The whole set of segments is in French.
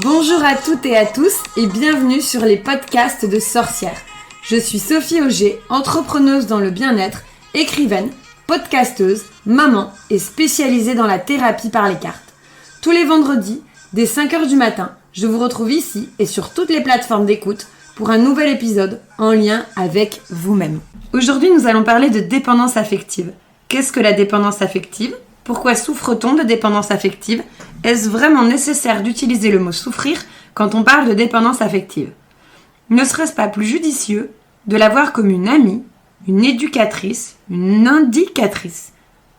Bonjour à toutes et à tous et bienvenue sur les podcasts de Sorcières. Je suis Sophie Auger, entrepreneuse dans le bien-être, écrivaine, podcasteuse, maman et spécialisée dans la thérapie par les cartes. Tous les vendredis, dès 5h du matin, je vous retrouve ici et sur toutes les plateformes d'écoute pour un nouvel épisode en lien avec vous-même. Aujourd'hui, nous allons parler de dépendance affective. Qu'est-ce que la dépendance affective ? Pourquoi souffre-t-on de dépendance affective ? Est-ce vraiment nécessaire d'utiliser le mot « souffrir » quand on parle de dépendance affective ? Ne serait-ce pas plus judicieux de la voir comme une amie, une éducatrice, une indicatrice,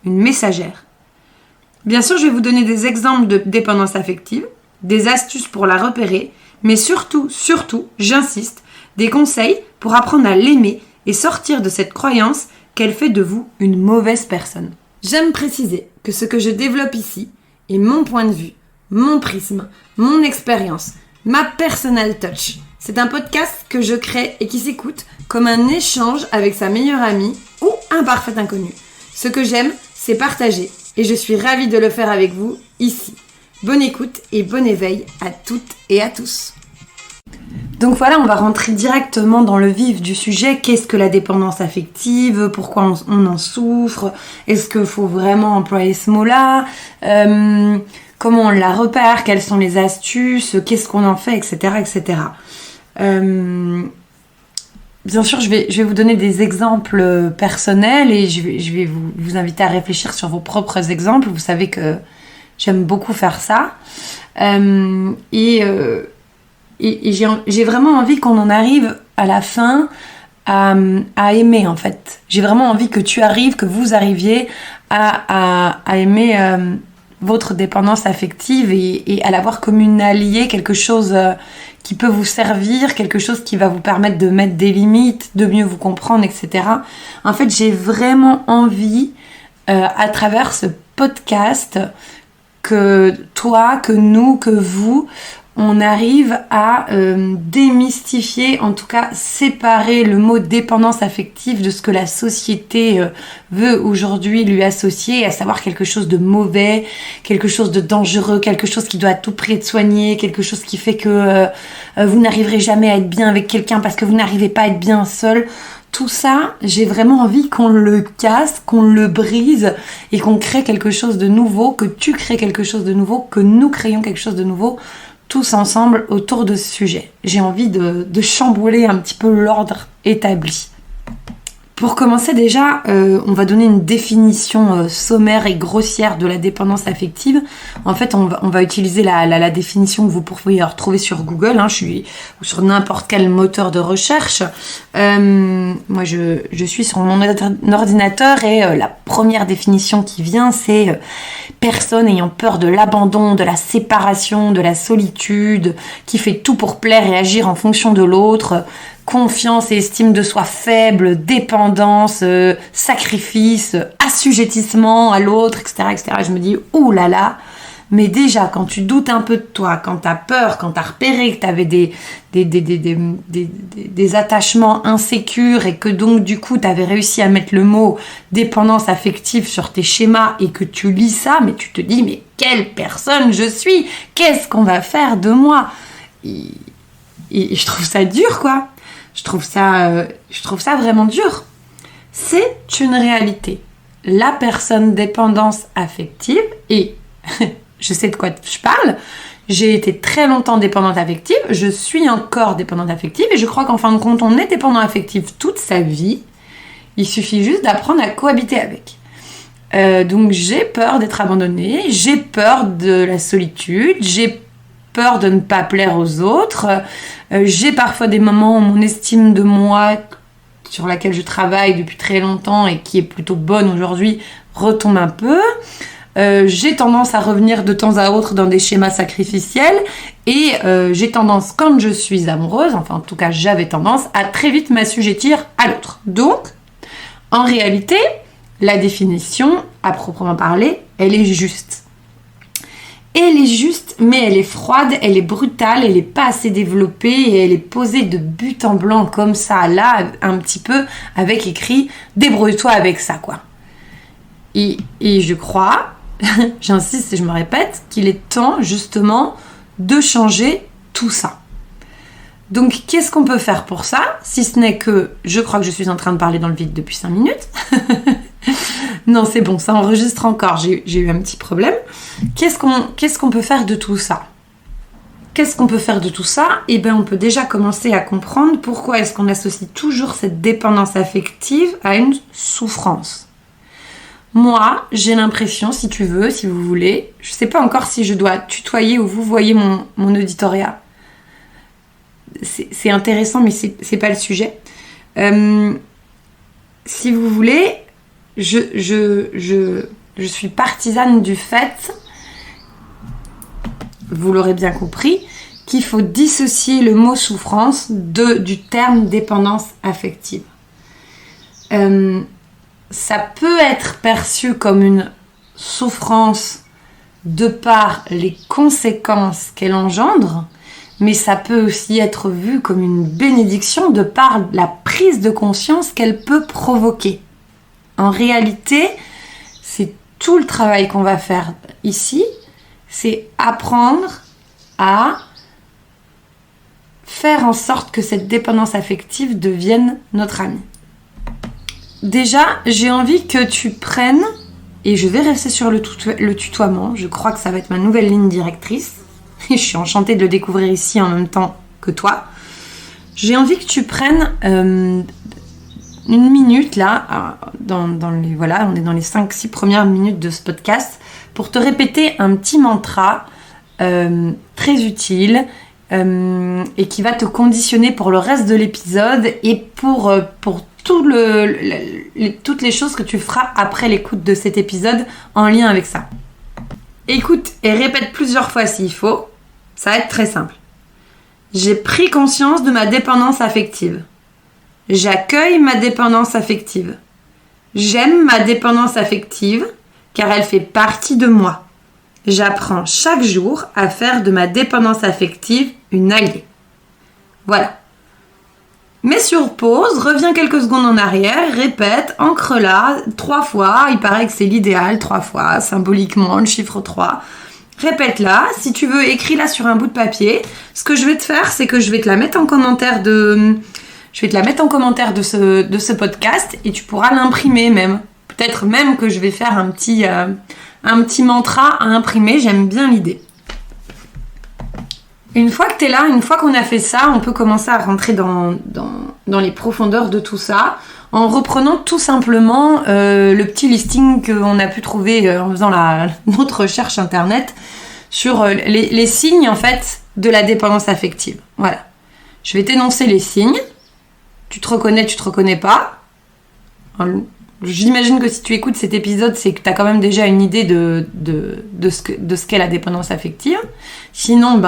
une messagère ? Bien sûr, je vais vous donner des exemples de dépendance affective, des astuces pour la repérer, mais surtout, j'insiste, des conseils pour apprendre à l'aimer et sortir de cette croyance qu'elle fait de vous une mauvaise personne. J'aime préciser que ce que je développe ici est mon point de vue, mon prisme, mon expérience, ma personal touch. C'est un podcast que je crée et qui s'écoute comme un échange avec sa meilleure amie ou un parfait inconnu. Ce que j'aime, c'est partager et je suis ravie de le faire avec vous ici. Bonne écoute et bon éveil à toutes et à tous. Donc voilà, on va rentrer directement dans le vif du sujet. Qu'est-ce que la dépendance affective ? Pourquoi on en souffre ? Est-ce qu'il faut vraiment employer ce mot-là ? Comment on la repère ? Quelles sont les astuces ? Qu'est-ce qu'on en fait ? Etc. etc. Bien sûr, je vais vous donner des exemples personnels et je vais vous inviter à réfléchir sur vos propres exemples. Vous savez que j'aime beaucoup faire ça. Et j'ai vraiment envie qu'on en arrive à la fin à aimer, en fait. J'ai vraiment envie que vous arriviez à aimer votre dépendance affective et à la voir comme une alliée, quelque chose qui peut vous servir, quelque chose qui va vous permettre de mettre des limites, de mieux vous comprendre, etc. En fait, j'ai vraiment envie, à travers ce podcast, que toi, que nous, que vous, on arrive à démystifier, en tout cas séparer le mot dépendance affective de ce que la société veut aujourd'hui lui associer, à savoir quelque chose de mauvais, quelque chose de dangereux, quelque chose qui doit à tout prix être soigné, quelque chose qui fait que vous n'arriverez jamais à être bien avec quelqu'un parce que vous n'arrivez pas à être bien seul. Tout ça, j'ai vraiment envie qu'on le casse, qu'on le brise et qu'on crée quelque chose de nouveau, que tu crées quelque chose de nouveau, que nous créions quelque chose de nouveau, tous ensemble autour de ce sujet. J'ai envie de chambouler un petit peu l'ordre établi. Pour commencer déjà, on va donner une définition sommaire et grossière de la dépendance affective. En fait, on va utiliser la définition que vous pourriez retrouver sur Google, ou sur n'importe quel moteur de recherche. Moi, je suis sur mon ordinateur et la première définition qui vient, c'est personne ayant peur de l'abandon, de la séparation, de la solitude, qui fait tout pour plaire et agir en fonction de l'autre. Confiance et estime de soi faible, dépendance, sacrifice, assujettissement à l'autre, etc., etc. Je me dis, ouh là là, mais déjà, quand tu doutes un peu de toi, quand t'as peur, quand t'as repéré que t'avais des attachements insécures et que donc, du coup, t'avais réussi à mettre le mot dépendance affective sur tes schémas et que tu lis ça, mais tu te dis, mais quelle personne je suis ? Qu'est-ce qu'on va faire de moi ? Et je trouve ça dur, quoi. Je trouve ça vraiment dur. C'est une réalité. La personne dépendance affective, et je sais de quoi je parle, j'ai été très longtemps dépendante affective, je suis encore dépendante affective, et je crois qu'en fin de compte, on est dépendant affectif toute sa vie. Il suffit juste d'apprendre à cohabiter avec. Donc j'ai peur d'être abandonnée, j'ai peur de la solitude, j'ai peur de ne pas plaire aux autres. J'ai parfois des moments où mon estime de moi, sur laquelle je travaille depuis très longtemps et qui est plutôt bonne aujourd'hui, retombe un peu. J'ai tendance à revenir de temps à autre dans des schémas sacrificiels et j'ai tendance, quand je suis amoureuse, enfin en tout cas j'avais tendance, à très vite m'assujettir à l'autre. Donc, en réalité, la définition, à proprement parler, elle est juste. Elle est juste, mais elle est froide, elle est brutale, elle n'est pas assez développée et elle est posée de but en blanc comme ça, là, un petit peu, avec écrit « débrouille-toi avec ça », quoi. Et je crois, j'insiste et je me répète, qu'il est temps, justement, de changer tout ça. Donc, qu'est-ce qu'on peut faire pour ça? Si ce n'est que, je crois que je suis en train de parler dans le vide depuis 5 minutes. Non, c'est bon, ça enregistre encore. J'ai eu un petit problème. Qu'est-ce qu'on peut faire de tout ça? Qu'est-ce qu'on peut faire de tout ça? Eh bien, on peut déjà commencer à comprendre pourquoi est-ce qu'on associe toujours cette dépendance affective à une souffrance. Moi, j'ai l'impression, si tu veux, si vous voulez, je ne sais pas encore si je dois tutoyer ou vous voyez mon auditoria. C'est intéressant, mais c'est pas le sujet. Si vous voulez, je suis partisane du fait, vous l'aurez bien compris, qu'il faut dissocier le mot souffrance du terme dépendance affective. Ça peut être perçu comme une souffrance de par les conséquences qu'elle engendre, mais ça peut aussi être vu comme une bénédiction de par la prise de conscience qu'elle peut provoquer. En réalité, c'est tout le travail qu'on va faire ici, c'est apprendre à faire en sorte que cette dépendance affective devienne notre amie. Déjà, j'ai envie que tu prennes, et je vais rester sur le tutoiement, je crois que ça va être ma nouvelle ligne directrice, et je suis enchantée de le découvrir ici en même temps que toi. J'ai envie que tu prennes une minute là, voilà, on est dans les 5-6 premières minutes de ce podcast, pour te répéter un petit mantra très utile et qui va te conditionner pour le reste de l'épisode et pour toutes les choses que tu feras après l'écoute de cet épisode en lien avec ça. Écoute et répète plusieurs fois s'il faut, ça va être très simple. J'ai pris conscience de ma dépendance affective. J'accueille ma dépendance affective. J'aime ma dépendance affective car elle fait partie de moi. J'apprends chaque jour à faire de ma dépendance affective une alliée. Voilà. Mets sur pause, reviens quelques secondes en arrière, répète, ancre-la 3 fois. Il paraît que c'est l'idéal, 3 fois, symboliquement, le chiffre 3. Répète-la. Si tu veux, écris-la sur un bout de papier. Ce que je vais te faire, c'est que je vais te la mettre en commentaire de ce podcast et tu pourras l'imprimer même. Peut-être même que je vais faire un petit mantra à imprimer. J'aime bien l'idée. Une fois que tu es là, une fois qu'on a fait ça, on peut commencer à rentrer dans les profondeurs de tout ça en reprenant tout simplement le petit listing qu'on a pu trouver en faisant notre recherche internet sur les signes en fait de la dépendance affective. Voilà. Je vais t'énoncer les signes. Tu te reconnais pas. J'imagine que si tu écoutes cet épisode, c'est que tu as quand même déjà une idée de ce qu'est la dépendance affective. Sinon,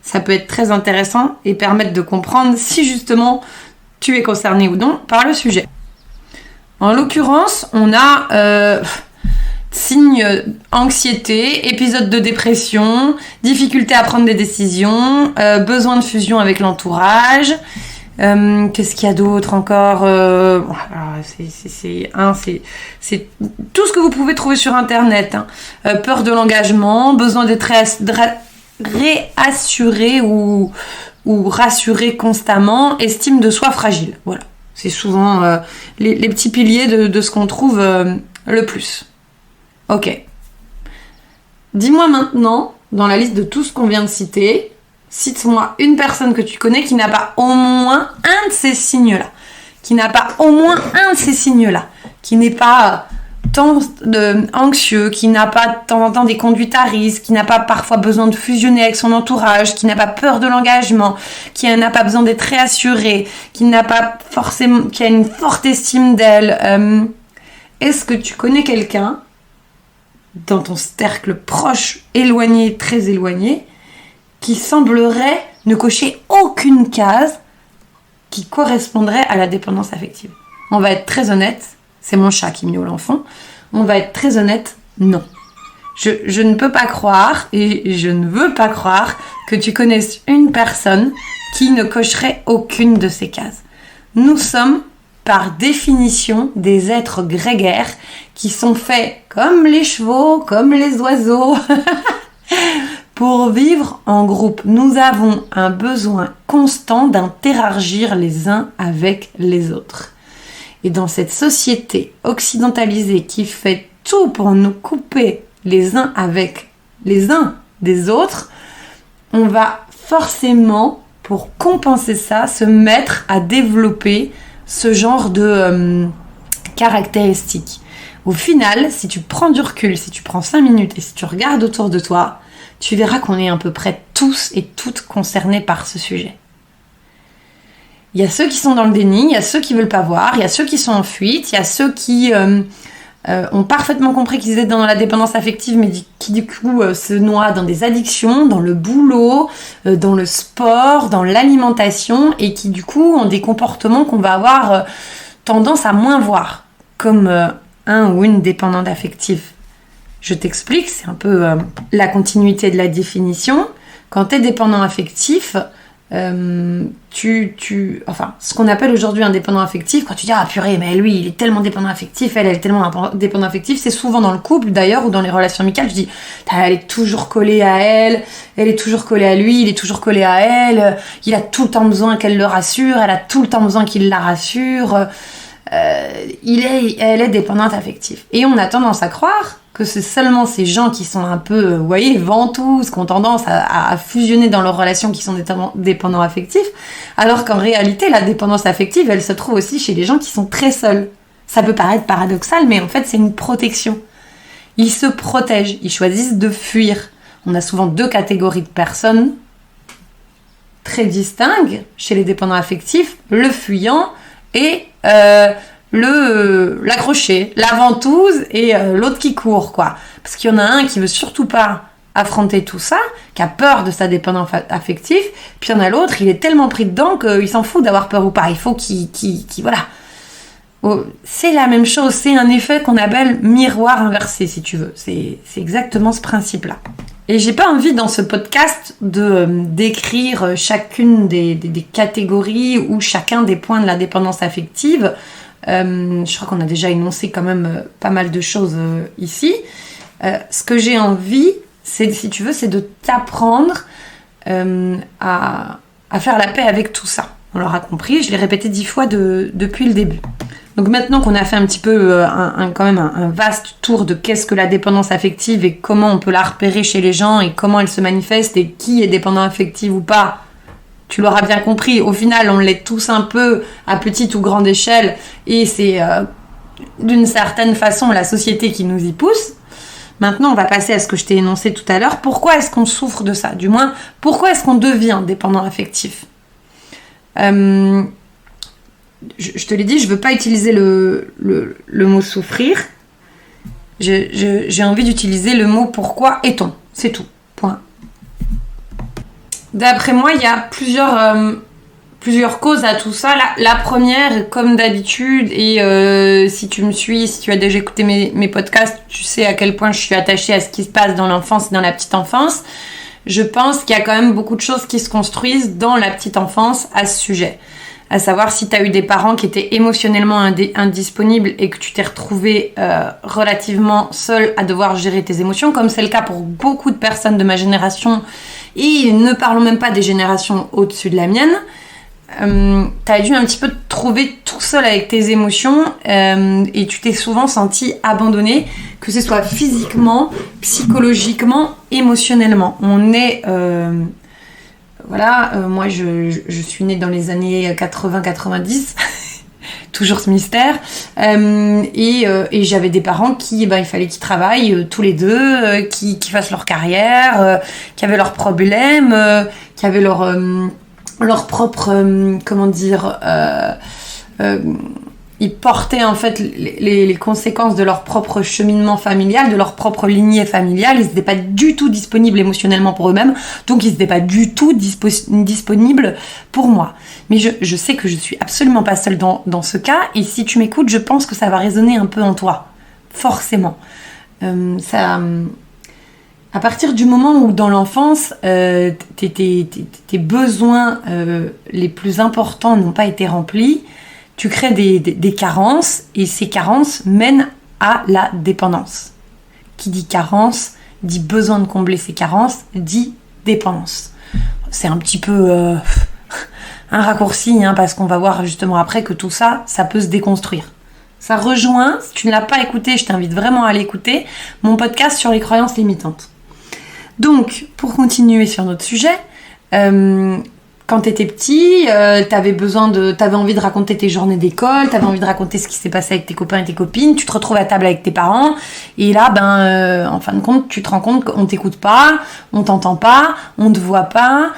ça peut être très intéressant et permettre de comprendre si justement tu es concerné ou non par le sujet. En l'occurrence, on a signes anxiété, épisode de dépression, difficulté à prendre des décisions, besoin de fusion avec l'entourage. Qu'est-ce qu'il y a d'autre encore? C'est tout ce que vous pouvez trouver sur internet. Peur de l'engagement, besoin d'être réassuré ou rassuré constamment, estime de soi fragile. Voilà, c'est souvent les petits piliers de ce qu'on trouve le plus. Ok. Dis-moi maintenant, dans la liste de tout ce qu'on vient de citer, cite-moi une personne que tu connais qui n'a pas au moins un de ces signes-là. Qui n'est pas anxieux, qui n'a pas de temps en temps des conduites à risque, qui n'a pas parfois besoin de fusionner avec son entourage, qui n'a pas peur de l'engagement, qui n'a pas besoin d'être réassuré, qui a une forte estime d'elle. Est-ce que tu connais quelqu'un dans ton cercle proche, éloigné, très éloigné, qui semblerait ne cocher aucune case qui correspondrait à la dépendance affective? On va être très honnête, c'est mon chat qui miaule en fond. On va être très honnête, non. Je ne peux pas croire, et je ne veux pas croire, que tu connaisses une personne qui ne cocherait aucune de ces cases. Nous sommes, par définition, des êtres grégaires qui sont faits comme les chevaux, comme les oiseaux, Pour vivre en groupe, nous avons un besoin constant d'interagir les uns avec les autres. Et dans cette société occidentalisée qui fait tout pour nous couper les uns avec les uns des autres, on va forcément, pour compenser ça, se mettre à développer ce genre de caractéristiques. Au final, si tu prends du recul, si tu prends 5 minutes et si tu regardes autour de toi, tu verras qu'on est à peu près tous et toutes concernés par ce sujet. Il y a ceux qui sont dans le déni, il y a ceux qui veulent pas voir, il y a ceux qui sont en fuite, il y a ceux qui ont parfaitement compris qu'ils étaient dans la dépendance affective, mais qui du coup se noient dans des addictions, dans le boulot, dans le sport, dans l'alimentation, et qui du coup ont des comportements qu'on va avoir tendance à moins voir, comme un ou une dépendante affective. Je t'explique, c'est un peu la continuité de la définition. Quand tu es dépendant affectif, ce qu'on appelle aujourd'hui un dépendant affectif, quand tu dis « Ah purée, mais lui, il est tellement dépendant affectif, elle est tellement dépendant affectif », c'est souvent dans le couple d'ailleurs, ou dans les relations amicales, je dis « Elle est toujours collée à elle est toujours collée à lui, il est toujours collé à elle, il a tout le temps besoin qu'elle le rassure, elle a tout le temps besoin qu'il la rassure, elle est dépendante affective. » Et on a tendance à croire que c'est seulement ces gens qui sont un peu, vous voyez, ventouses, qui ont tendance à fusionner dans leurs relations, qui sont dépendants affectifs, alors qu'en réalité, la dépendance affective, elle se trouve aussi chez les gens qui sont très seuls. Ça peut paraître paradoxal, mais en fait, c'est une protection. Ils se protègent, ils choisissent de fuir. On a souvent 2 catégories de personnes très distinctes chez les dépendants affectifs, le fuyant et l'accroché, la ventouse et l'autre qui court, quoi. Parce qu'il y en a un qui veut surtout pas affronter tout ça, qui a peur de sa dépendance affective, puis il y en a l'autre, il est tellement pris dedans qu'il s'en fout d'avoir peur ou pas. Il faut qu'il voilà. Oh, c'est la même chose, c'est un effet qu'on appelle miroir inversé, si tu veux. C'est exactement ce principe-là. Et j'ai pas envie dans ce podcast de décrire chacune des catégories ou chacun des points de la dépendance affective. Je crois qu'on a déjà énoncé quand même pas mal de choses ici. Ce que j'ai envie, si tu veux, c'est de t'apprendre à faire la paix avec tout ça. On l'aura compris, je l'ai répété 10 fois depuis le début. Donc maintenant qu'on a fait un petit peu quand même un vaste tour de qu'est-ce que la dépendance affective et comment on peut la repérer chez les gens et comment elle se manifeste et qui est dépendant affectif ou pas, tu l'auras bien compris, au final on l'est tous un peu à petite ou grande échelle et c'est d'une certaine façon la société qui nous y pousse. Maintenant on va passer à ce que je t'ai énoncé tout à l'heure. Pourquoi est-ce qu'on souffre de ça ? Du moins, pourquoi est-ce qu'on devient dépendant affectif ? Je te l'ai dit, je ne veux pas utiliser le mot souffrir. J'ai envie d'utiliser le mot pourquoi est-on ? C'est tout. Point. D'après moi, il y a plusieurs causes à tout ça. La première, comme d'habitude, et si tu me suis, si tu as déjà écouté mes podcasts, tu sais à quel point je suis attachée à ce qui se passe dans l'enfance et dans la petite enfance. Je pense qu'il y a quand même beaucoup de choses qui se construisent dans la petite enfance à ce sujet. À savoir si tu as eu des parents qui étaient émotionnellement indisponibles et que tu t'es retrouvé relativement seul à devoir gérer tes émotions, comme c'est le cas pour beaucoup de personnes de ma génération, et ne parlons même pas des générations au-dessus de la mienne, tu as dû un petit peu te trouver tout seul avec tes émotions et tu t'es souvent senti abandonné, que ce soit physiquement, psychologiquement, émotionnellement. On est... moi je suis née dans les années 80-90, toujours ce mystère, et j'avais des parents qui, il fallait qu'ils travaillent tous les deux, qui fassent leur carrière, qui avaient leurs problèmes, qui avaient leur propre, ils portaient en fait les conséquences de leur propre cheminement familial, de leur propre lignée familiale. Ils n'étaient pas du tout disponibles émotionnellement pour eux-mêmes, donc ils n'étaient pas du tout disponibles pour moi. Mais je sais que je suis absolument pas seule dans ce cas, et si tu m'écoutes, je pense que ça va résonner un peu en toi, forcément. À partir du moment où dans l'enfance, tes besoins les plus importants n'ont pas été remplis, tu crées des carences, et ces carences mènent à la dépendance. Qui dit carence dit besoin de combler ses carences, dit dépendance. C'est un petit peu un raccourci, parce qu'on va voir justement après que tout ça, ça peut se déconstruire. Ça rejoint, si tu ne l'as pas écouté, je t'invite vraiment à l'écouter, mon podcast sur les croyances limitantes. Donc, pour continuer sur notre sujet, quand tu étais petit, t'avais envie de raconter tes journées d'école, t'avais envie de raconter ce qui s'est passé avec tes copains et tes copines, tu te retrouves à table avec tes parents, et là, en fin de compte, tu te rends compte qu'on t'écoute pas, on t'entend pas, on te voit pas,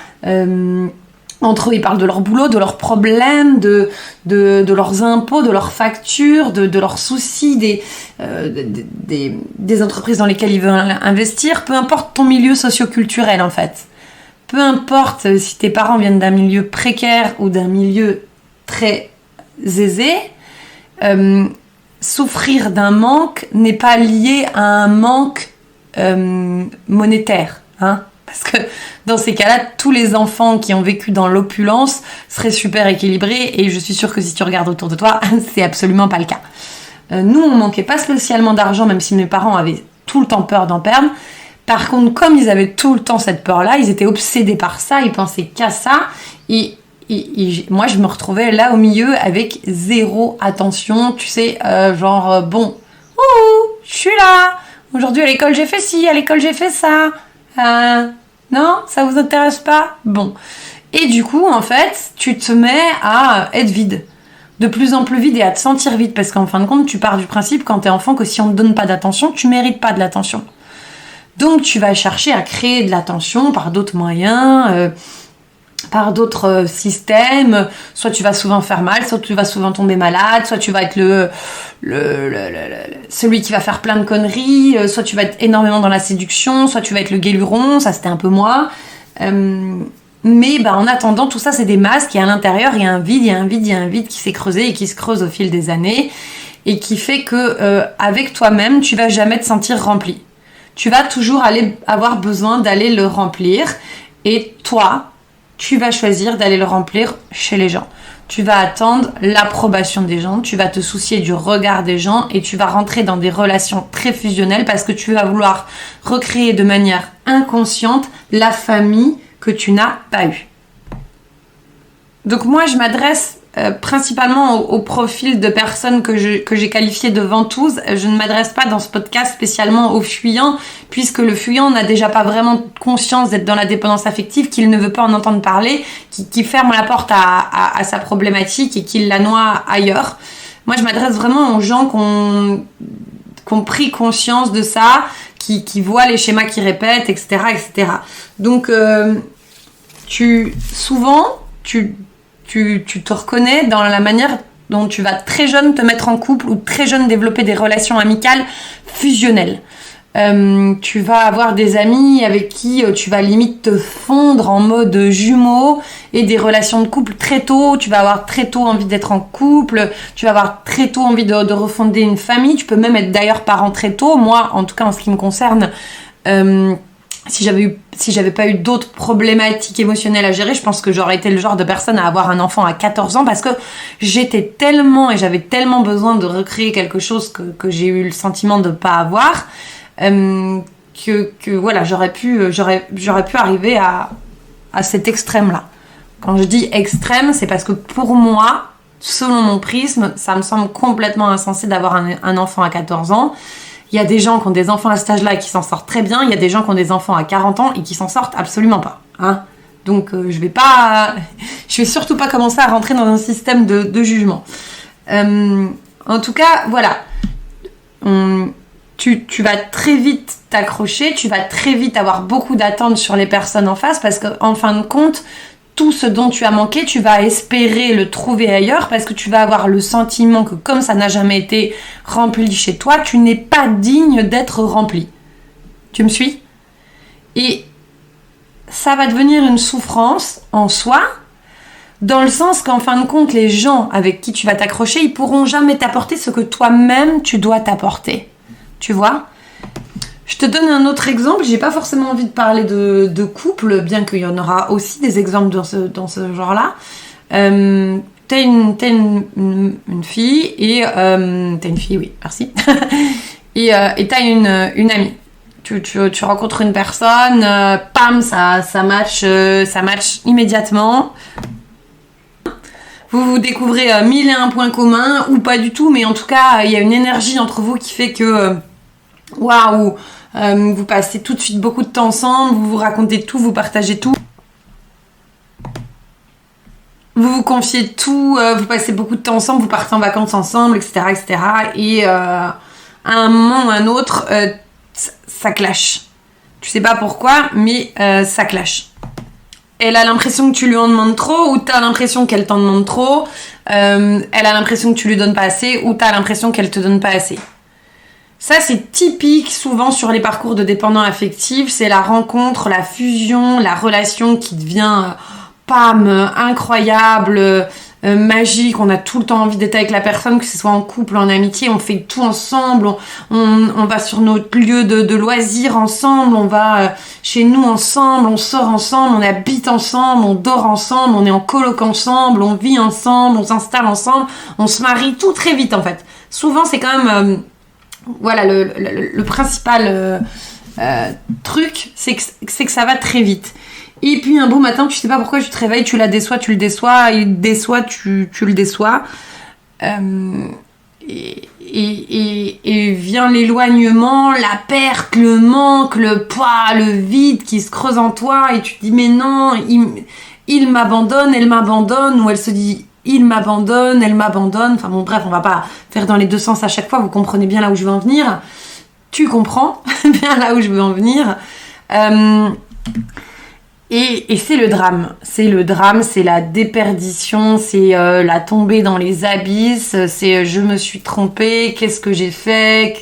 entre eux, ils parlent de leur boulot, de leurs problèmes, de leurs impôts, de leurs factures, de leurs soucis, des entreprises dans lesquelles ils veulent investir, peu importe ton milieu socio-culturel en fait. Peu importe si tes parents viennent d'un milieu précaire ou d'un milieu très aisé, souffrir d'un manque n'est pas lié à un manque monétaire, Parce que dans ces cas-là, tous les enfants qui ont vécu dans l'opulence seraient super équilibrés et je suis sûre que si tu regardes autour de toi, c'est absolument pas le cas. Nous, on manquait pas spécialement d'argent, même si mes parents avaient tout le temps peur d'en perdre. Par contre, comme ils avaient tout le temps cette peur-là, ils étaient obsédés par ça, ils pensaient qu'à ça. Et moi, je me retrouvais là au milieu avec zéro attention, tu sais, bon, je suis là. Aujourd'hui à l'école j'ai fait ci, à l'école j'ai fait ça. Non, ça vous intéresse pas? Bon. Et du coup, en fait, tu te mets à être vide. De plus en plus vide et à te sentir vide. Parce qu'en fin de compte, tu pars du principe quand t'es enfant que si on te donne pas d'attention, tu mérites pas de l'attention. Donc, tu vas chercher à créer de l'attention par d'autres moyens, par d'autres systèmes. Soit tu vas souvent faire mal, soit tu vas souvent tomber malade, soit tu vas être celui qui va faire plein de conneries, soit tu vas être énormément dans la séduction, soit tu vas être le guéluron, ça c'était un peu moi. Mais en attendant, tout ça c'est des masques, et à l'intérieur il y a un vide qui s'est creusé et qui se creuse au fil des années et qui fait que avec toi-même tu vas jamais te sentir rempli. Tu vas toujours avoir besoin d'aller le remplir, et toi, tu vas choisir d'aller le remplir chez les gens. Tu vas attendre l'approbation des gens, tu vas te soucier du regard des gens et tu vas rentrer dans des relations très fusionnelles parce que tu vas vouloir recréer de manière inconsciente la famille que tu n'as pas eue. Donc moi, je m'adresse principalement au profil de personnes que j'ai qualifiées de ventouses. Je ne m'adresse pas dans ce podcast spécialement aux fuyants, puisque le fuyant n'a déjà pas vraiment conscience d'être dans la dépendance affective, qu'il ne veut pas en entendre parler, qui ferme la porte à sa problématique et qui la noie ailleurs. Moi, je m'adresse vraiment aux gens qui ont pris conscience de ça, qui voient les schémas qui répètent, etc., etc. Donc, tu te reconnais dans la manière dont tu vas très jeune te mettre en couple ou très jeune développer des relations amicales fusionnelles. Tu vas avoir des amis avec qui tu vas limite te fondre en mode jumeaux, et des relations de couple très tôt. Tu vas avoir très tôt envie d'être en couple, tu vas avoir très tôt envie de refonder une famille. Tu peux même être d'ailleurs parent très tôt. Moi, en tout cas en ce qui me concerne, si j'avais pas eu d'autres problématiques émotionnelles à gérer, je pense que j'aurais été le genre de personne à avoir un enfant à 14 ans, parce que j'étais tellement et j'avais tellement besoin de recréer quelque chose que j'ai eu le sentiment de pas avoir, que voilà, j'aurais pu arriver à cet extrême-là. Quand je dis extrême, c'est parce que pour moi, selon mon prisme, ça me semble complètement insensé d'avoir un enfant à 14 ans. Il y a des gens qui ont des enfants à cet âge-là et qui s'en sortent très bien. Il y a des gens qui ont des enfants à 40 ans et qui s'en sortent absolument pas. Donc je vais surtout pas commencer à rentrer dans un système de jugement. En tout cas, voilà. Tu vas très vite t'accrocher, tu vas très vite avoir beaucoup d'attentes sur les personnes en face, parce qu'en fin de compte, tout ce dont tu as manqué, tu vas espérer le trouver ailleurs, parce que tu vas avoir le sentiment que comme ça n'a jamais été rempli chez toi, tu n'es pas digne d'être rempli. Tu me suis ? Et ça va devenir une souffrance en soi, dans le sens qu'en fin de compte, les gens avec qui tu vas t'accrocher, ils pourront jamais t'apporter ce que toi-même tu dois t'apporter. Tu vois ? Je te donne un autre exemple. J'ai pas forcément envie de parler de couple, bien qu'il y en aura aussi des exemples dans ce genre-là. T'as une fille et t'as une fille, oui, merci. et t'as une amie. Tu rencontres une personne, pam, ça match immédiatement. Vous découvrez 1001 points communs, ou pas du tout, mais en tout cas, il y a une énergie entre vous qui fait que, waouh, vous passez tout de suite beaucoup de temps ensemble, vous vous racontez tout, vous partagez tout. Vous vous confiez tout, vous passez beaucoup de temps ensemble, vous partez en vacances ensemble, etc., etc. Et à un moment ou à un autre, ça clash. Tu sais pas pourquoi, mais ça clash. Elle a l'impression que tu lui en demandes trop, ou t'as l'impression qu'elle t'en demande trop. Elle a l'impression que tu lui donnes pas assez, ou t'as l'impression qu'elle te donne pas assez. Ça, c'est typique souvent sur les parcours de dépendants affectifs. C'est la rencontre, la fusion, la relation qui devient incroyable, magique. On a tout le temps envie d'être avec la personne, que ce soit en couple, en amitié. On fait tout ensemble. On va sur notre lieu de loisirs ensemble. On va chez nous ensemble. On sort ensemble. On habite ensemble. On dort ensemble. On est en coloc ensemble. On vit ensemble. On s'installe ensemble. On se marie tout très vite en fait. Souvent, c'est quand même... voilà, le principal truc, c'est que ça va très vite. Et puis un beau matin, tu sais pas pourquoi tu te réveilles, tu la déçois, tu le déçois, il te déçoit, tu le déçois. Et vient l'éloignement, la perte, le manque, le poids, le vide qui se creuse en toi, et tu te dis mais non, il m'abandonne, elle m'abandonne, ou elle se dit il m'abandonne, elle m'abandonne. Enfin bon, bref, on va pas faire dans les deux sens à chaque fois, vous comprenez bien là où je veux en venir. Tu comprends bien là où je veux en venir. Et c'est le drame. C'est le drame, c'est la déperdition, c'est la tombée dans les abysses, c'est je me suis trompée, qu'est-ce que j'ai fait,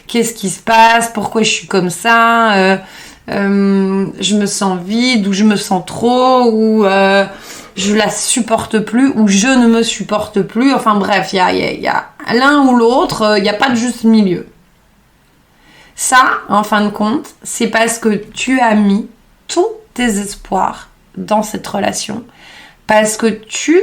qu'est-ce qui se passe, pourquoi je suis comme ça, je me sens vide, ou je me sens trop, ou je la supporte plus, ou je ne me supporte plus. Enfin bref, il y a l'un ou l'autre, il n'y a pas de juste milieu. Ça, en fin de compte, c'est parce que tu as mis tous tes espoirs dans cette relation. Parce que tu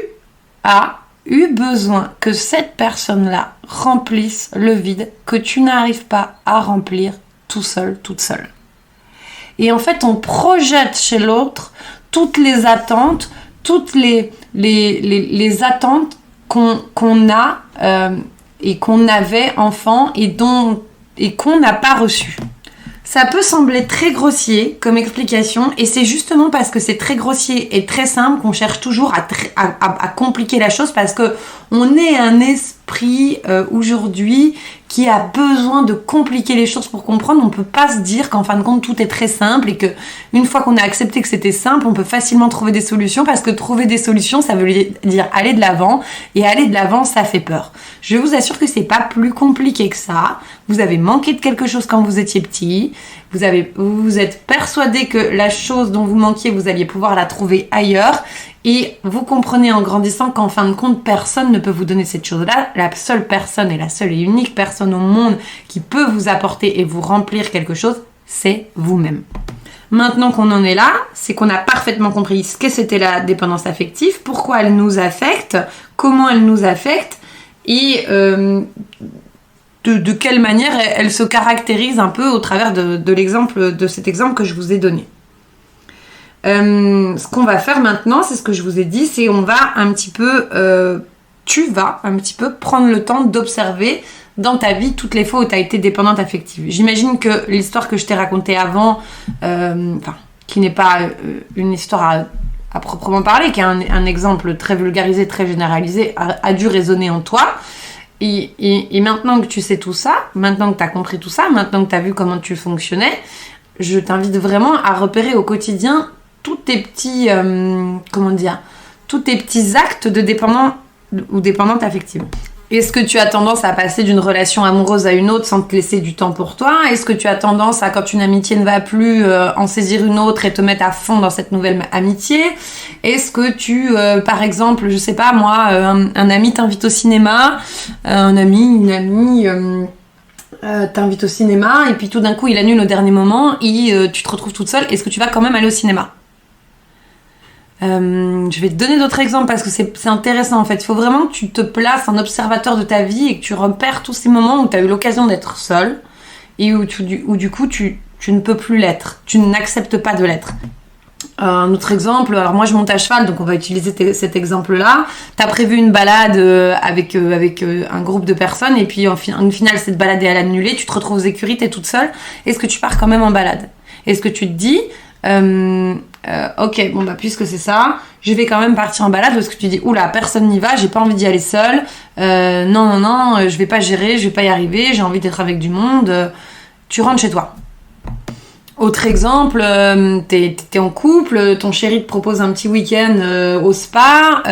as eu besoin que cette personne-là remplisse le vide que tu n'arrives pas à remplir tout seul, toute seule. Et en fait, on projette chez l'autre toutes les attentes, toutes les attentes qu'on a et qu'on avait enfant et qu'on n'a pas reçues. Ça peut sembler très grossier comme explication, et c'est justement parce que c'est très grossier et très simple qu'on cherche toujours à compliquer la chose, parce que on est un esprit aujourd'hui qui a besoin de compliquer les choses pour comprendre. On peut pas se dire qu'en fin de compte tout est très simple, et que une fois qu'on a accepté que c'était simple, on peut facilement trouver des solutions, parce que trouver des solutions, ça veut dire aller de l'avant, et aller de l'avant, ça fait peur. Je vous assure que c'est pas plus compliqué que ça. Vous avez manqué de quelque chose quand vous étiez petit, vous vous êtes persuadé que la chose dont vous manquiez, vous alliez pouvoir la trouver ailleurs, et vous comprenez en grandissant qu'en fin de compte, personne ne peut vous donner cette chose-là. La seule personne, et la seule et unique personne au monde qui peut vous apporter et vous remplir quelque chose, c'est vous-même. Maintenant qu'on en est là, c'est qu'on a parfaitement compris ce que c'était la dépendance affective, pourquoi elle nous affecte, comment elle nous affecte, et de quelle manière elle se caractérise un peu au travers de cet exemple que je vous ai donné. Ce qu'on va faire maintenant, c'est ce que je vous ai dit, c'est tu vas un petit peu prendre le temps d'observer dans ta vie toutes les fois où tu as été dépendante affective. J'imagine que l'histoire que je t'ai racontée avant, qui n'est pas une histoire à proprement parler, qui est un exemple très vulgarisé, très généralisé, a dû résonner en toi. Et maintenant que tu sais tout ça, maintenant que tu as compris tout ça, maintenant que tu as vu comment tu fonctionnais, je t'invite vraiment à repérer au quotidien tous tes petits actes de dépendant ou dépendante affective. Est-ce que tu as tendance à passer d'une relation amoureuse à une autre sans te laisser du temps pour toi? Est-ce que tu as tendance à, quand une amitié ne va plus, en saisir une autre et te mettre à fond dans cette nouvelle amitié? Est-ce que tu, par exemple, je sais pas moi, un ami t'invite au cinéma, une amie t'invite au cinéma, et puis tout d'un coup il annule au dernier moment et tu te retrouves toute seule. Est-ce que tu vas quand même aller au cinéma? Je vais te donner d'autres exemples parce que c'est intéressant en fait. Il faut vraiment que tu te places en observateur de ta vie et que tu repères tous ces moments où tu as eu l'occasion d'être seule et où du coup tu ne peux plus l'être, tu n'acceptes pas de l'être. Un autre exemple, alors moi je monte à cheval, donc on va utiliser cet exemple-là. T'as prévu une balade avec un groupe de personnes, et puis en finale cette balade est annulée, tu te retrouves aux écuries, t'es toute seule. Est-ce que tu pars quand même en balade? Est-ce que tu te dis, ok, bon bah puisque c'est ça, je vais quand même partir en balade, ou est-ce que tu dis, oula, personne n'y va, j'ai pas envie d'y aller seule, non, je vais pas gérer, je vais pas y arriver, j'ai envie d'être avec du monde, tu rentres chez toi. Autre exemple, t'es en couple, ton chéri te propose un petit week-end au spa,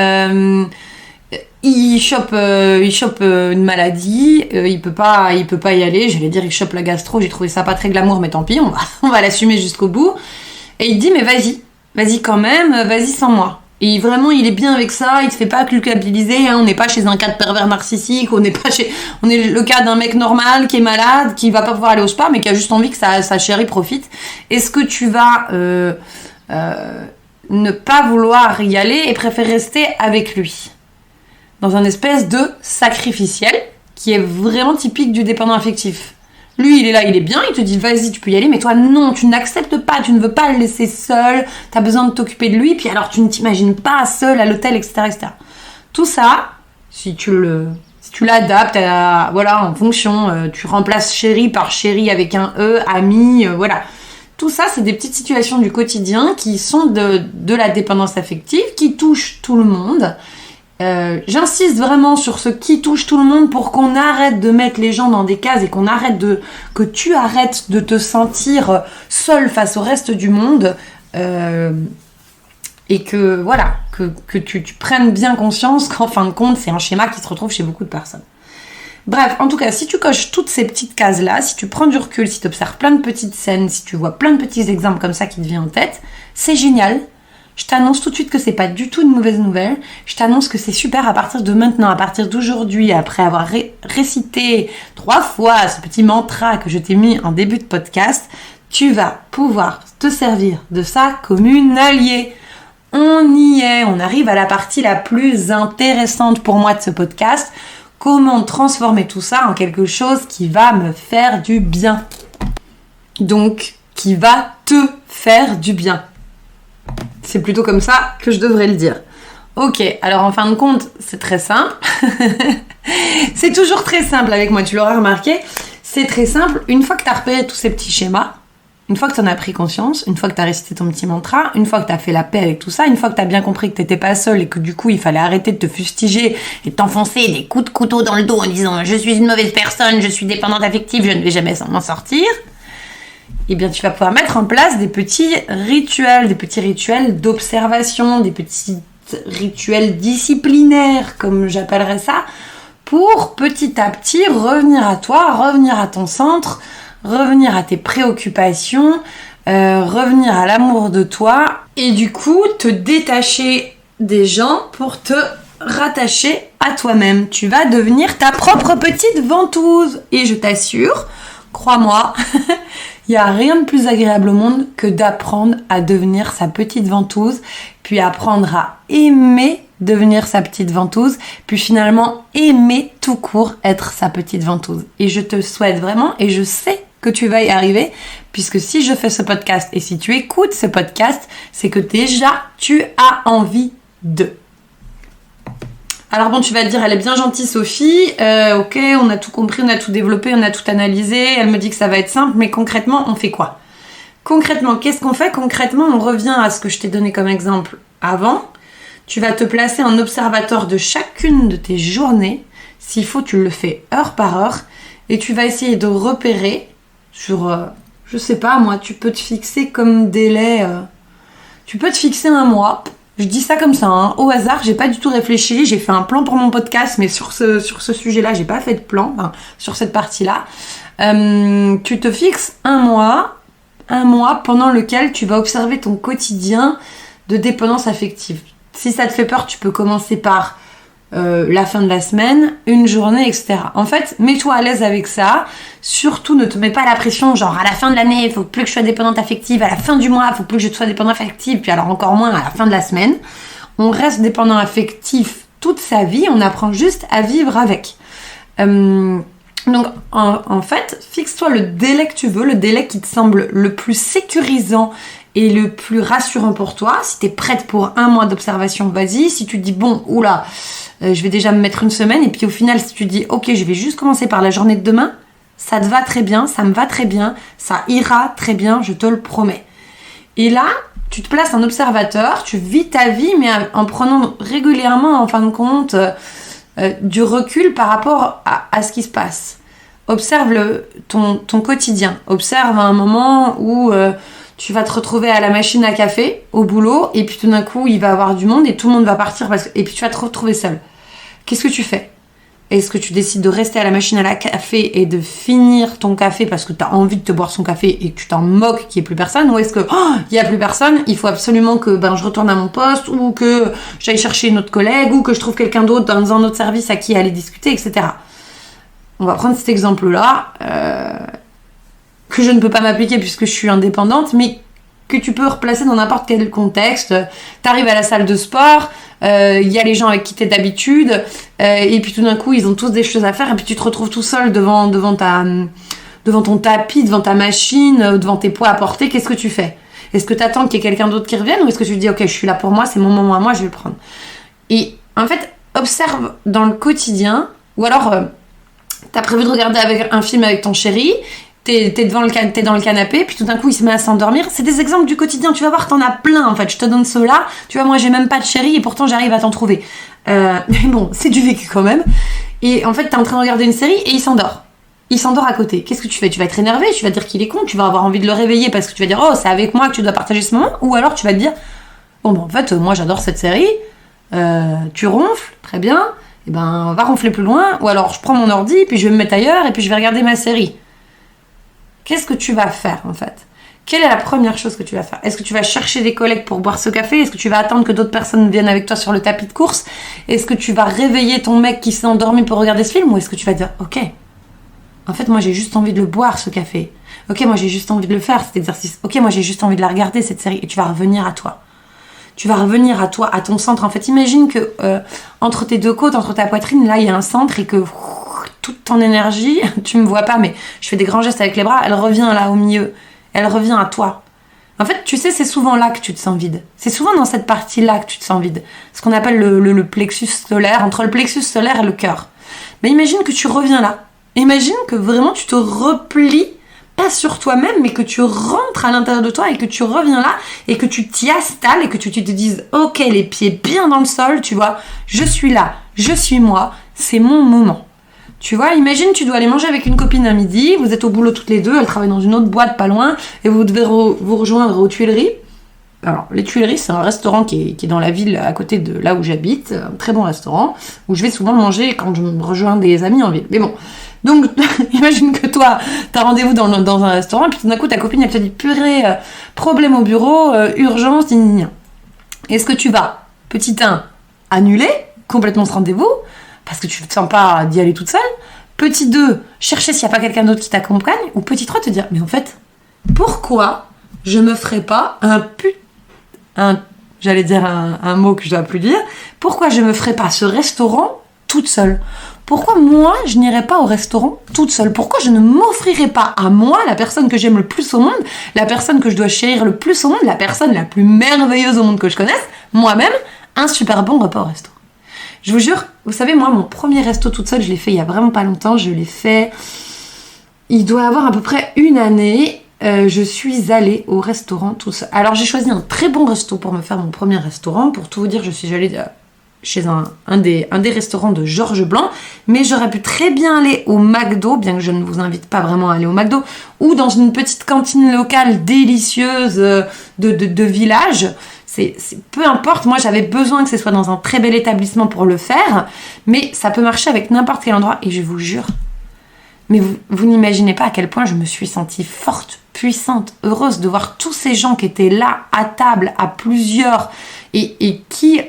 il chope une maladie, il peut pas y aller, j'allais dire il chope la gastro, j'ai trouvé ça pas très glamour, mais tant pis, on va l'assumer jusqu'au bout. Et il te dit mais vas-y quand même, vas-y sans moi. Et vraiment, il est bien avec ça, il te fait pas culpabiliser, hein, on n'est pas chez un cas de pervers narcissique, on est le cas d'un mec normal qui est malade, qui va pas pouvoir aller au spa, mais qui a juste envie que sa chérie profite. Est-ce que tu vas ne pas vouloir y aller et préférer rester avec lui? Dans un espèce de sacrificiel qui est vraiment typique du dépendant affectif. Lui, il est là, il est bien, il te dit vas-y, tu peux y aller, mais toi non, tu n'acceptes pas, tu ne veux pas le laisser seul, tu as besoin de t'occuper de lui, puis alors tu ne t'imagines pas seul à l'hôtel, etc., etc. Tout ça, si tu l'adaptes en fonction, tu remplaces chéri par chéri avec un E, ami, voilà. Tout ça, c'est des petites situations du quotidien qui sont de la dépendance affective, qui touchent tout le monde. J'insiste vraiment sur ce qui touche tout le monde pour qu'on arrête de mettre les gens dans des cases et que tu arrêtes de te sentir seul face au reste du monde et que voilà, que tu prennes bien conscience qu'en fin de compte, c'est un schéma qui se retrouve chez beaucoup de personnes. Bref, en tout cas, si tu coches toutes ces petites cases-là, si tu prends du recul, si tu observes plein de petites scènes, si tu vois plein de petits exemples comme ça qui te viennent en tête, c'est génial. Je t'annonce tout de suite que c'est pas du tout une mauvaise nouvelle. Je t'annonce que c'est super à partir de maintenant, à partir d'aujourd'hui, après avoir récité 3 fois ce petit mantra que je t'ai mis en début de podcast, tu vas pouvoir te servir de ça comme une alliée. On y est, on arrive à la partie la plus intéressante pour moi de ce podcast. Comment transformer tout ça en quelque chose qui va me faire du bien. Donc, qui va te faire du bien. C'est plutôt comme ça que je devrais le dire. Ok, alors en fin de compte, c'est très simple. C'est toujours très simple avec moi, tu l'auras remarqué. C'est très simple. Une fois que tu as repéré tous ces petits schémas, une fois que tu en as pris conscience, une fois que tu as récité ton petit mantra, une fois que tu as fait la paix avec tout ça, une fois que tu as bien compris que tu n'étais pas seule et que du coup, il fallait arrêter de te fustiger et de t'enfoncer des coups de couteau dans le dos en disant « Je suis une mauvaise personne, je suis dépendante affective, je ne vais jamais m'en sortir », eh bien, tu vas pouvoir mettre en place des petits rituels d'observation, des petits rituels disciplinaires, comme j'appellerais ça, pour petit à petit revenir à toi, revenir à ton centre, revenir à tes préoccupations, revenir à l'amour de toi, et du coup, te détacher des gens pour te rattacher à toi-même. Tu vas devenir ta propre petite ventouse. Et je t'assure, crois-moi, il n'y a rien de plus agréable au monde que d'apprendre à devenir sa petite ventouse, puis apprendre à aimer devenir sa petite ventouse, puis finalement aimer tout court être sa petite ventouse. Et je te souhaite vraiment, et je sais que tu vas y arriver, puisque si je fais ce podcast et si tu écoutes ce podcast, c'est que déjà tu as envie de. Alors bon, tu vas te dire, elle est bien gentille Sophie, ok, on a tout compris, on a tout développé, on a tout analysé, elle me dit que ça va être simple, mais concrètement, on fait quoi? Concrètement, qu'est-ce qu'on fait? Concrètement, on revient à ce que je t'ai donné comme exemple avant. Tu vas te placer en observateur de chacune de tes journées, s'il faut, tu le fais heure par heure, et tu vas essayer de repérer sur, je sais pas moi, tu peux te fixer comme délai, tu peux te fixer un mois. Je dis ça comme ça, hein, au hasard, j'ai pas du tout réfléchi, j'ai fait un plan pour mon podcast, mais sur ce sujet-là, j'ai pas fait de plan, enfin, sur cette partie-là. Tu te fixes un mois pendant lequel tu vas observer ton quotidien de dépendance affective. Si ça te fait peur, tu peux commencer par la fin de la semaine, une journée, etc. En fait, mets-toi à l'aise avec ça. Surtout, ne te mets pas la pression, genre à la fin de l'année, il faut plus que je sois dépendante affective, à la fin du mois, il faut plus que je sois dépendante affective, puis alors encore moins à la fin de la semaine. On reste dépendant affectif toute sa vie, on apprend juste à vivre avec. Donc, en fait, fixe-toi le délai que tu veux, le délai qui te semble le plus sécurisant et le plus rassurant pour toi. Si tu es prête pour 1 mois d'observation, vas-y. Si tu te dis, bon, oula, je vais déjà me mettre 1 semaine. Et puis au final, si tu dis, ok, je vais juste commencer par la journée de demain, ça te va très bien, ça me va très bien, ça ira très bien, je te le promets. Et là, tu te places en observateur, tu vis ta vie, mais en prenant régulièrement, en fin de compte, du recul par rapport à ce qui se passe. Observe ton quotidien. Observe un moment où tu vas te retrouver à la machine à café, au boulot, et puis tout d'un coup, il va y avoir du monde et tout le monde va partir, et puis tu vas te retrouver seul. Qu'est-ce que tu fais ? Est-ce que tu décides de rester à la machine à café et de finir ton café parce que tu as envie de te boire son café et que tu t'en moques qu'il n'y ait plus personne? Ou est-ce que il n'y a plus personne, il faut absolument que je retourne à mon poste ou que j'aille chercher une autre collègue ou que je trouve quelqu'un d'autre dans un autre service à qui aller discuter, etc. On va prendre cet exemple-là que je ne peux pas m'appliquer puisque je suis indépendante, mais que tu peux replacer dans n'importe quel contexte. T'arrives à la salle de sport, il y a les gens avec qui t'es d'habitude, et puis tout d'un coup, ils ont tous des choses à faire, et puis tu te retrouves tout seul devant ton tapis, devant ta machine, devant tes poids à porter. Qu'est-ce que tu fais ? Est-ce que t'attends qu'il y ait quelqu'un d'autre qui revienne, ou est-ce que tu te dis, ok, je suis là pour moi, c'est mon moment à moi, je vais le prendre. Et en fait, observe dans le quotidien, ou alors t'as prévu de regarder un film avec ton chéri, t'es dans le canapé, puis tout d'un coup il se met à s'endormir. C'est des exemples du quotidien, tu vas voir, t'en as plein en fait. Je te donne ceux-là, tu vois, moi j'ai même pas de chéri et pourtant j'arrive à t'en trouver. Mais bon, c'est du vécu quand même. Et en fait, t'es en train de regarder une série et il s'endort. Il s'endort à côté. Qu'est-ce que tu fais ? Tu vas être énervé, tu vas dire qu'il est con, tu vas avoir envie de le réveiller parce que tu vas dire, oh, c'est avec moi que tu dois partager ce moment. Ou alors tu vas te dire, bon, en fait, moi j'adore cette série, tu ronfles, très bien, et va ronfler plus loin. Ou alors je prends mon ordi, puis je vais me mettre ailleurs et puis je vais regarder ma série. Qu'est-ce que tu vas faire en fait ? Quelle est la première chose que tu vas faire ? Est-ce que tu vas chercher des collègues pour boire ce café ? Est-ce que tu vas attendre que d'autres personnes viennent avec toi sur le tapis de course ? Est-ce que tu vas réveiller ton mec qui s'est endormi pour regarder ce film ? Ou est-ce que tu vas dire, ok, en fait moi j'ai juste envie de le boire ce café. Ok, moi j'ai juste envie de le faire cet exercice. Ok, moi j'ai juste envie de la regarder cette série. Et tu vas revenir à toi. Tu vas revenir à toi, à ton centre. En fait, imagine que entre tes deux côtes, entre ta poitrine, là il y a un centre et que toute ton énergie, tu me vois pas, mais je fais des grands gestes avec les bras, elle revient là au milieu, elle revient à toi. En fait, tu sais, c'est souvent là que tu te sens vide. C'est souvent dans cette partie-là que tu te sens vide. Ce qu'on appelle le plexus solaire, entre le plexus solaire et le cœur. Mais imagine que tu reviens là. Imagine que vraiment tu te replies, pas sur toi-même, mais que tu rentres à l'intérieur de toi et que tu reviens là et que tu t'y installes et que tu te dises, ok, les pieds bien dans le sol, tu vois, je suis là, je suis moi, c'est mon moment. Tu vois, imagine, tu dois aller manger avec une copine à midi, vous êtes au boulot toutes les deux, elle travaille dans une autre boîte pas loin, et vous devez vous rejoindre aux Tuileries. Alors, les Tuileries, c'est un restaurant qui est dans la ville à côté de là où j'habite, un très bon restaurant, où je vais souvent manger quand je me rejoins des amis en ville. Mais bon, donc, imagine que toi, t'as rendez-vous dans un restaurant, et puis tout d'un coup, ta copine, elle te dit, purée, problème au bureau, urgence, gna. Est-ce que tu vas, petit 1, annuler complètement ce rendez-vous parce que tu ne te sens pas d'y aller toute seule. Petit 2, chercher s'il n'y a pas quelqu'un d'autre qui t'accompagne. Ou petit 3, te dire, mais en fait, pourquoi je me ferais pas j'allais dire un mot que je dois plus dire. Pourquoi je me ferais pas ce restaurant toute seule ? Pourquoi moi, je n'irais pas au restaurant toute seule ? Pourquoi je ne m'offrirais pas à moi, la personne que j'aime le plus au monde, la personne que je dois chérir le plus au monde, la personne la plus merveilleuse au monde que je connaisse, moi-même, un super bon repas au resto ? Je vous jure, vous savez, moi, mon premier resto toute seule, je l'ai fait il y a vraiment pas longtemps. Je l'ai fait, il doit avoir à peu près 1 année. Je suis allée au restaurant toute seule. Alors, j'ai choisi un très bon resto pour me faire mon premier restaurant. Pour tout vous dire, je suis allée chez un des restaurants de Georges Blanc. Mais j'aurais pu très bien aller au McDo, bien que je ne vous invite pas vraiment à aller au McDo, ou dans une petite cantine locale délicieuse de village. Peu importe, moi j'avais besoin que ce soit dans un très bel établissement pour le faire, mais ça peut marcher avec n'importe quel endroit, et je vous jure, mais vous n'imaginez pas à quel point je me suis sentie forte, puissante, heureuse de voir tous ces gens qui étaient là, à table, à plusieurs, et qui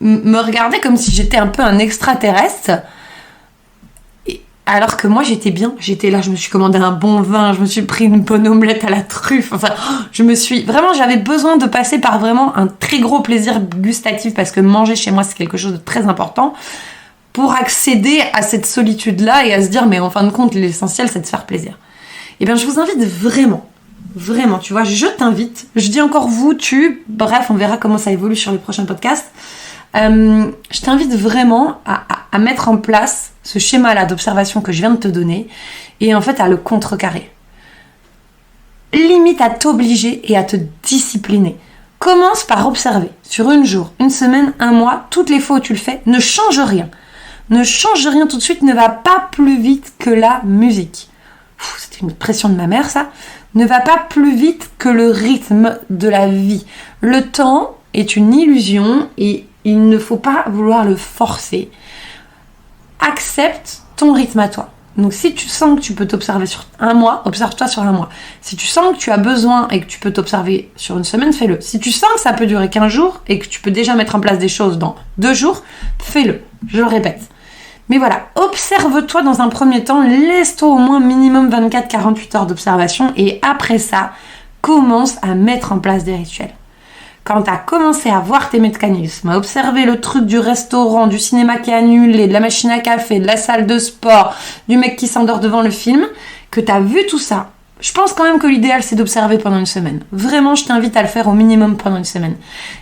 me regardaient comme si j'étais un peu un extraterrestre. Alors que moi j'étais bien, j'étais là, je me suis commandé un bon vin, je me suis pris une bonne omelette à la truffe, enfin j'avais besoin de passer par vraiment un très gros plaisir gustatif parce que manger chez moi c'est quelque chose de très important pour accéder à cette solitude-là et à se dire, mais en fin de compte, l'essentiel, c'est de se faire plaisir. Eh bien, je vous invite vraiment, tu vois, je t'invite, je dis encore vous, tu, bref, on verra comment ça évolue sur les prochains podcasts. Je t'invite vraiment à mettre en place ce schéma-là d'observation que je viens de te donner et en fait à le contrecarrer. Limite à t'obliger et à te discipliner. Commence par observer sur un jour, une semaine, un mois, toutes les fois où tu le fais, ne change rien. Ne change rien tout de suite, ne va pas plus vite que la musique. C'était une pression de ma mère ça. Ne va pas plus vite que le rythme de la vie. Le temps est une illusion et il ne faut pas vouloir le forcer. Accepte ton rythme à toi. Donc si tu sens que tu peux t'observer sur un mois, observe-toi sur un mois. Si tu sens que tu as besoin et que tu peux t'observer sur une semaine, fais-le. Si tu sens que ça peut durer 15 jours et que tu peux déjà mettre en place des choses dans 2 jours, fais-le. Je le répète. Mais voilà, observe-toi dans un premier temps, laisse-toi au moins minimum 24-48 heures d'observation et après ça, commence à mettre en place des rituels. Quand tu as commencé à voir tes mécanismes, à observer le truc du restaurant, du cinéma qui est annulé, de la machine à café, de la salle de sport, du mec qui s'endort devant le film, que tu as vu tout ça, je pense quand même que l'idéal c'est d'observer pendant une semaine. Vraiment, je t'invite à le faire au minimum pendant une semaine.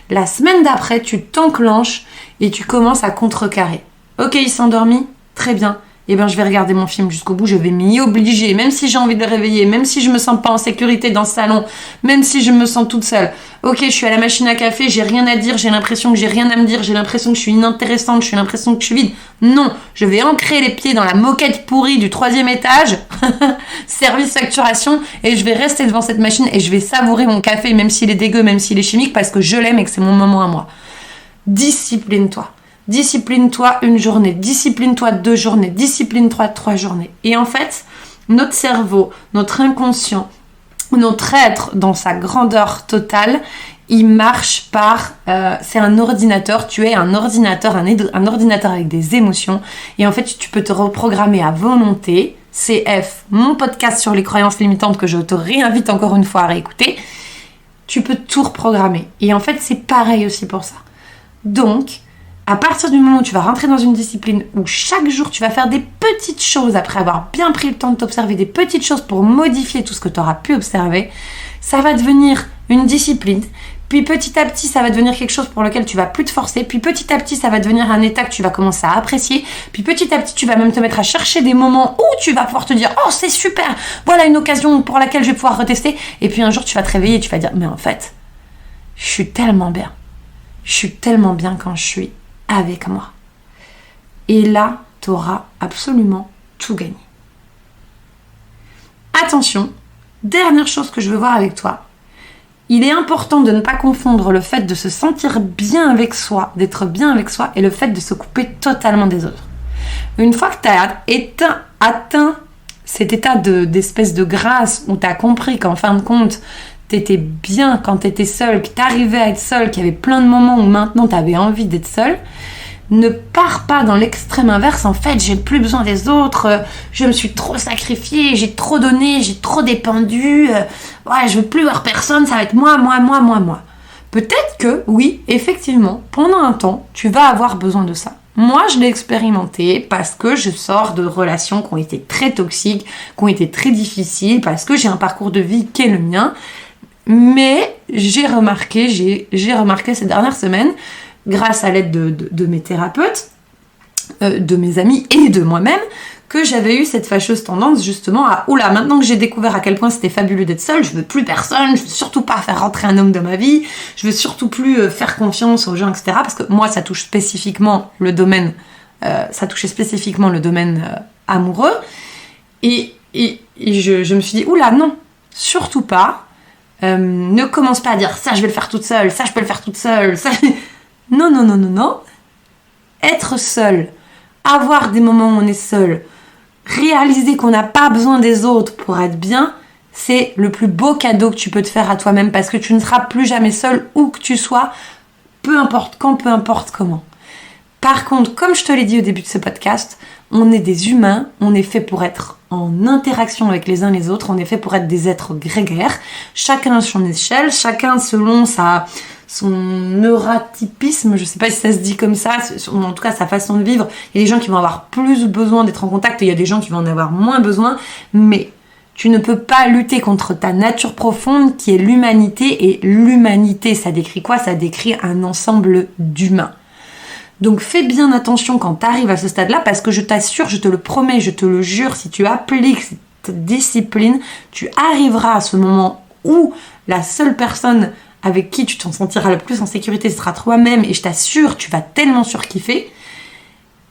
La semaine d'après, tu t'enclenches et tu commences à contrecarrer. Ok, il s'est endormi, très bien. Eh bien, je vais regarder mon film jusqu'au bout, je vais m'y obliger, même si j'ai envie de le réveiller, même si je me sens pas en sécurité dans le salon, même si je me sens toute seule. Ok, je suis à la machine à café, j'ai rien à dire, j'ai l'impression que j'ai rien à me dire, j'ai l'impression que je suis inintéressante, j'ai l'impression que je suis vide. Non, je vais ancrer les pieds dans la moquette pourrie du 3e étage, service facturation, et je vais rester devant cette machine et je vais savourer mon café, même s'il est dégueu, même s'il est chimique, parce que je l'aime et que c'est mon moment à moi. Discipline-toi. Discipline-toi une journée, discipline-toi 2 journées, discipline-toi 3 journées. Et en fait, notre cerveau, notre inconscient, notre être dans sa grandeur totale, il marche par... c'est un ordinateur, tu es un ordinateur, un ordinateur avec des émotions. Et en fait, tu peux te reprogrammer à volonté. CF, mon podcast sur les croyances limitantes que je te réinvite encore une fois à réécouter. Tu peux tout reprogrammer. Et en fait, c'est pareil aussi pour ça. Donc... à partir du moment où tu vas rentrer dans une discipline où chaque jour tu vas faire des petites choses après avoir bien pris le temps de t'observer, des petites choses pour modifier tout ce que tu auras pu observer, ça va devenir une discipline. Puis petit à petit, ça va devenir quelque chose pour lequel tu vas plus te forcer. Puis petit à petit, ça va devenir un état que tu vas commencer à apprécier. Puis petit à petit, tu vas même te mettre à chercher des moments où tu vas pouvoir te dire « Oh, c'est super! Voilà une occasion pour laquelle je vais pouvoir retester. » Et puis un jour, tu vas te réveiller et tu vas dire « Mais en fait, je suis tellement bien. Je suis tellement bien quand je suis avec moi. » Et là, tu auras absolument tout gagné. Attention, dernière chose que je veux voir avec toi. Il est important de ne pas confondre le fait de se sentir bien avec soi, d'être bien avec soi, et le fait de se couper totalement des autres. Une fois que tu as atteint cet état d'espèce de grâce où tu as compris qu'en fin de compte, tu étais bien quand tu étais seule, que tu arrivais à être seule, qu'il y avait plein de moments où maintenant tu avais envie d'être seule, ne pars pas dans l'extrême inverse. En fait, j'ai plus besoin des autres, je me suis trop sacrifiée, j'ai trop donné, j'ai trop dépendu, ouais, je veux plus voir personne, ça va être moi. Peut-être que, oui, effectivement, pendant un temps, tu vas avoir besoin de ça. Moi, je l'ai expérimenté parce que je sors de relations qui ont été très toxiques, qui ont été très difficiles, parce que j'ai un parcours de vie qui est le mien. Mais j'ai remarqué ces dernières semaines, grâce à l'aide de mes thérapeutes, de mes amis et de moi-même, que j'avais eu cette fâcheuse tendance justement à « Oula, maintenant que j'ai découvert à quel point c'était fabuleux d'être seule, je veux plus personne, je veux surtout pas faire rentrer un homme dans ma vie, je veux surtout plus faire confiance aux gens, etc. » Parce que moi, ça touche spécifiquement le domaine, amoureux. Et je me suis dit « Oula, non, surtout pas. Ne commence pas à dire ça je vais le faire toute seule, ça je peux le faire toute seule, ça... Non. Être seule, avoir des moments où on est seul, réaliser qu'on n'a pas besoin des autres pour être bien, c'est le plus beau cadeau que tu peux te faire à toi-même, parce que tu ne seras plus jamais seul où que tu sois, peu importe quand, peu importe comment. Par contre, comme je te l'ai dit au début de ce podcast, On est des humains, on est fait pour être en interaction avec les uns les autres, on est fait pour être des êtres grégaires, chacun à son échelle, chacun selon son neuratypisme, je sais pas si ça se dit comme ça, en tout cas sa façon de vivre. Il y a des gens qui vont avoir plus besoin d'être en contact et il y a des gens qui vont en avoir moins besoin, mais tu ne peux pas lutter contre ta nature profonde qui est l'humanité, et l'humanité, ça décrit quoi? Ça décrit un ensemble d'humains. Donc fais bien attention quand tu arrives à ce stade-là, parce que je t'assure, je te le promets, je te le jure, si tu appliques cette discipline, tu arriveras à ce moment où la seule personne avec qui tu t'en sentiras le plus en sécurité sera toi-même, et je t'assure, tu vas tellement surkiffer.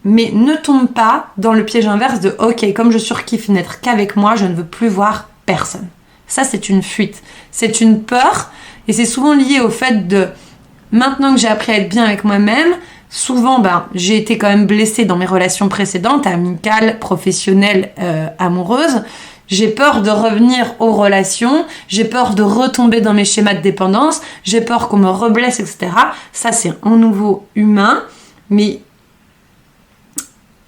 Mais ne tombe pas dans le piège inverse de « Ok, comme je surkiffe n'être qu'avec moi, je ne veux plus voir personne. » Ça, c'est une fuite. C'est une peur, et c'est souvent lié au fait de « Maintenant que j'ai appris à être bien avec moi-même, souvent, j'ai été quand même blessée dans mes relations précédentes, amicales, professionnelles, amoureuses. J'ai peur de revenir aux relations, j'ai peur de retomber dans mes schémas de dépendance, j'ai peur qu'on me reblesse, etc. » Ça, c'est un nouveau humain, mais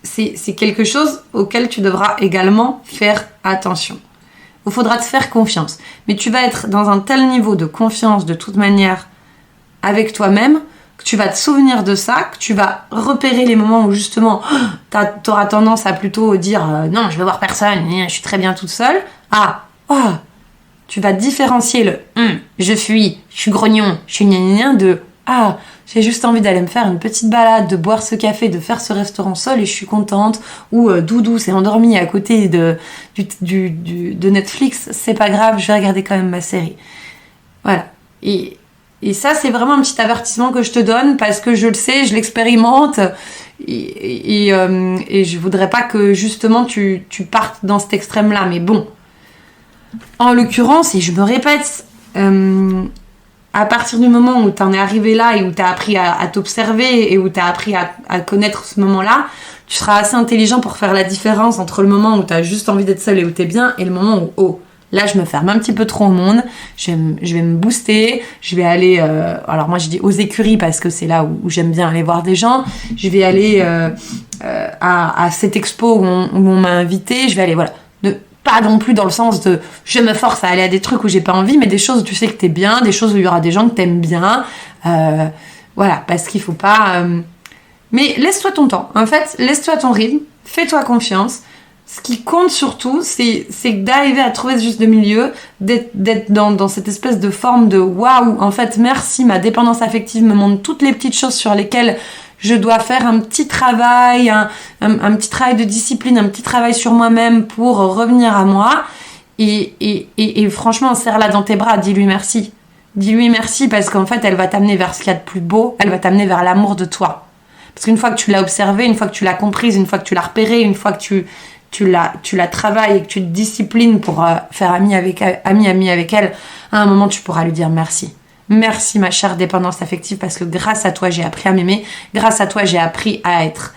c'est quelque chose auquel tu devras également faire attention. Il faudra te faire confiance. Mais tu vas être dans un tel niveau de confiance de toute manière avec toi-même que tu vas te souvenir de ça, que tu vas repérer les moments où justement tu auras tendance à plutôt dire non, je vais voir personne, je suis très bien toute seule. Tu vas différencier le je fuis, je suis grognon, je suis gna de j'ai juste envie d'aller me faire une petite balade, de boire ce café, de faire ce restaurant seul et je suis contente. Ou Doudou s'est endormi à côté de Netflix, c'est pas grave, je vais regarder quand même ma série. Voilà. Et ça, c'est vraiment un petit avertissement que je te donne parce que je le sais, je l'expérimente et je voudrais pas que justement tu partes dans cet extrême-là. Mais bon, en l'occurrence, et je me répète, à partir du moment où tu en es arrivé là et où tu as appris à t'observer et où tu as appris à connaître ce moment-là, tu seras assez intelligent pour faire la différence entre le moment où tu as juste envie d'être seul et où tu es bien et le moment où, là, je me ferme un petit peu trop au monde, je vais me booster, je vais aller... alors moi, je dis aux écuries parce que c'est là où j'aime bien aller voir des gens. Je vais aller à cette expo où on m'a invité, je vais aller... Voilà. Pas non plus dans le sens de je me force à aller à des trucs où j'ai pas envie, mais des choses où tu sais que t'es bien, des choses où il y aura des gens que t'aimes bien. Voilà, parce qu'il faut pas... Mais laisse-toi ton temps. En fait, laisse-toi ton rythme, fais-toi confiance. Ce qui compte surtout, c'est d'arriver à trouver ce juste milieu, d'être dans cette espèce de forme de waouh, en fait, merci, ma dépendance affective me montre toutes les petites choses sur lesquelles je dois faire un petit travail, un petit travail de discipline, un petit travail sur moi-même pour revenir à moi. Et franchement, serre-la dans tes bras, dis-lui merci. Dis-lui merci parce qu'en fait, elle va t'amener vers ce qu'il y a de plus beau, elle va t'amener vers l'amour de toi. Parce qu'une fois que tu l'as observée, une fois que tu l'as comprise, une fois que tu l'as repérée, une fois que tu la travailles et que tu te disciplines pour faire ami avec elle, à un moment, tu pourras lui dire merci. Merci ma chère dépendance affective parce que grâce à toi j'ai appris à m'aimer, grâce à toi j'ai appris à être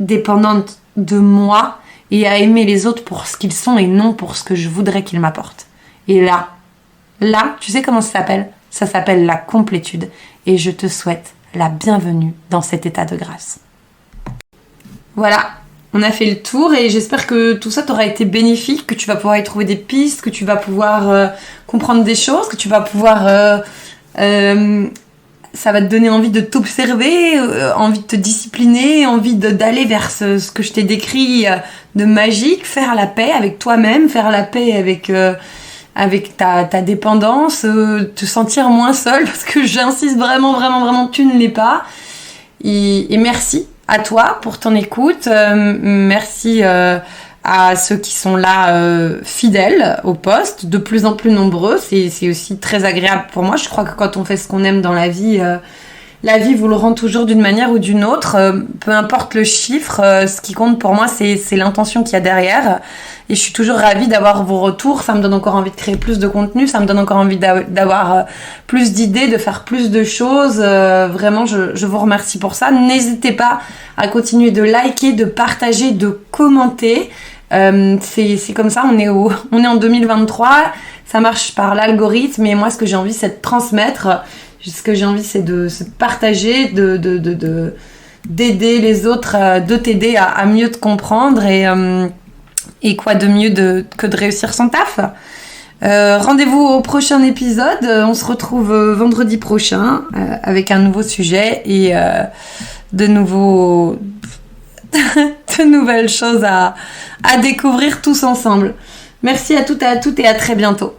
dépendante de moi et à aimer les autres pour ce qu'ils sont et non pour ce que je voudrais qu'ils m'apportent. Et là, tu sais comment ça s'appelle? Ça s'appelle la complétude et je te souhaite la bienvenue dans cet état de grâce. Voilà, on a fait le tour et j'espère que tout ça t'aura été bénéfique, que tu vas pouvoir y trouver des pistes, que tu vas pouvoir comprendre des choses, que tu vas pouvoir... ça va te donner envie de t'observer, envie de te discipliner, envie d'aller vers ce que je t'ai décrit de magique, faire la paix avec toi-même, faire la paix avec ta dépendance, te sentir moins seul parce que j'insiste vraiment, tu ne l'es pas. Et merci à toi pour ton écoute, merci à ceux qui sont là fidèles au poste, de plus en plus nombreux, c'est aussi très agréable pour moi. Je crois que quand on fait ce qu'on aime dans la vie vous le rend toujours d'une manière ou d'une autre, peu importe le chiffre, ce qui compte pour moi c'est l'intention qu'il y a derrière et je suis toujours ravie d'avoir vos retours, ça me donne encore envie de créer plus de contenu, ça me donne encore envie d'avoir plus d'idées, de faire plus de choses, vraiment je vous remercie pour ça. N'hésitez pas à continuer de liker, de partager, de commenter. C'est comme ça, on est en 2023, ça marche par l'algorithme et moi ce que j'ai envie c'est de transmettre, ce que j'ai envie c'est de partager, de d'aider les autres, de t'aider à mieux te comprendre et quoi de mieux que de réussir son taf. Rendez-vous au prochain épisode. On se retrouve vendredi prochain avec un nouveau sujet et de nouvelles choses à découvrir tous ensemble. Merci à toutes et à toutes et à très bientôt.